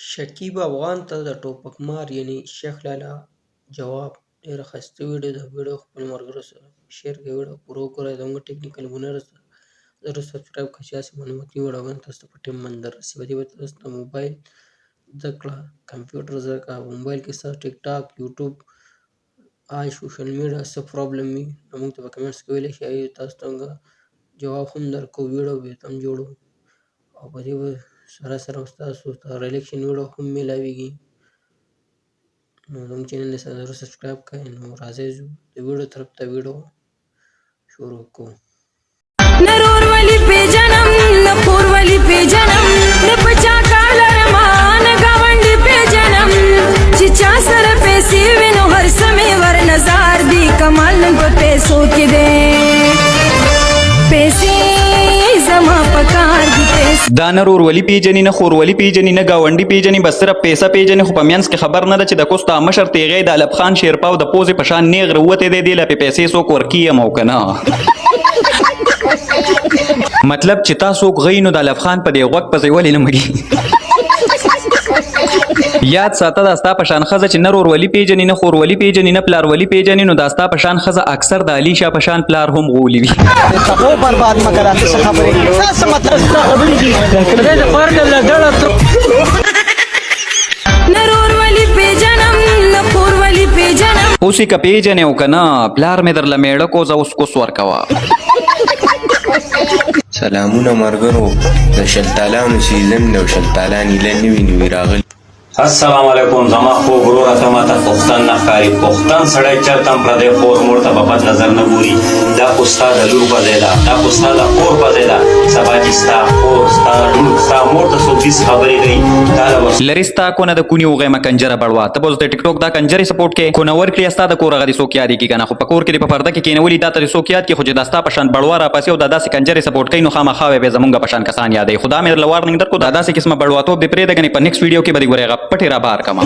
شکیب افغان ته د ټوپکمار یعنی شیخ لالا جواب. ډېره ښایسته ویډیو ده. ویډیو خپلو ملګرو سره شیر کړئ. ویډیو پوره وګورئ. زموږ ټیکنیکل هنر ضرور سبسکرایب کړئ چې داسې معلوماتي ویډیوګانې تاسو ته په ټیم باندې دررسي. په دې به تاسو ته موبایل زده کړه، کمپیوټر زده کړه، په موبایل کې ستاسو ټیک ټاک، یوټیوب، سوشل میډیا څه پرابلم وي نو موږ ته په کمنټس کې ویلی شئ. تاسو ته جواب هم درکوو، ویډیو به هم جوړو او په دې به سره سره ستاسو ته ریلیکشن ویډیو هم میلاویږي. نو زموږ چینل یې ضرور سبسکرایب کړئ. نو راځئ ځو د ویډیو طرف ته. ویډیو شروع کوو. نه رور ولې پېژنم نه خور ولې پېژنم نه په چا کار لرمه نه ګاونډي پېژنم چې چا سره پیسې وي نو هر څه مې ورنظار دي. کمال په پیسو کې دی، پیسې زما په کار دي. دا نه رور ولی پیژني نه خور ولی پیژني نه ګاونډي پیژني، بس صرف پیسه پیژني. خو په منځ کې خبر نه ده چې د کوستا مشر تیغې د الب خان شیرپا د پوزې په شان نیغ راوتی دی. دې له پیسې څوک ورکي یم او که نه مطلب چې تا څوک غوي نو د الب خان په دې غوږ پسې ولې نه مري. یاد ساته دا ستا په شان ښځه چې نه رور ولی پیژني نه خور ولی پیژني نه پلار ولی پیژني، نو دا ستا په شان ښځه اکثر د علي شاه په شان پلار هم غولي وي. برباد مه کړه څه خبرې څه مطلب ستا خبرې دي خدای د خور د لډړه نه رور ولې پېژنم نه خور ولې پېژنم. اوس یې که پیژنې او که نه پلار مې درله میړه کوزه اوس کوس ورکوه. سلامونه ملګرو، د شلتالانو سیزن دی او شلتالان ایله نوي نوي راغلي. السلام علیکم زما خوږ وروره، ته ماته پښتن نه ښکاري. پښتن سړی چېرته هم پردی خور مور ته په بد نظر نه ګوري. دا خو ستا د لور په ځای ده، دا خو ستا د خور په ځای ده. سبا چې ستا خور ستا لور ستا مور ته څوک داسې خبرې کوي تا له لرې ستا کونه د کوني وغیمه کنجره بړوه. ته به اوس د ټیک ټوک دا کنجرې سپورټ کې کونه ورکړي ستا د کور هغه دې څوک یادېږي که نه. خو په کور کې دې په پرده کې کېنولي دا ته دې څوک یاد کړي. خو چې دا ستا په شان بړوه راپسې او دا داسې کنجرې سپورټ کوي نو خامخا به زمونږ په شان کسان یادوي. خو دا مې درله وارننګ درکړو دا داسې قسمه بړواتوب دې پرېږده ګنې په نیکسټ ویډیو کې به دې ګورې هغه پټې را بار کړمه.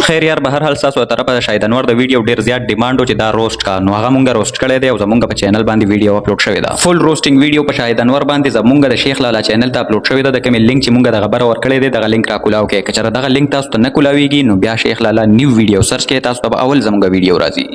خیر یار به هر حال ستاسو له طرفه د شاهد انور د ویډیو ډېر زیات ډیمانډ و چې دا روسټ کا، نو هغه مونږ روسټ کړی دی او زمونږ په چینل باندې ویډیو اپلوډ شوی ده. فل روسټینګ ویډیو په شاهد انور باندې زمونږ د شیخ لالا چینل ته اپلوډ شوی ده. د کومې لینک چې مونږ دغه بره ورکړی دی دغه لینک را کولاو کړئ. که چېرې دغه لینک تاسو ته نه کولاویږي نو بیا شیخ لالا نیو ویډیو سرچ کړئ، تاسو ته به اول زمونږ ویډیو راځي.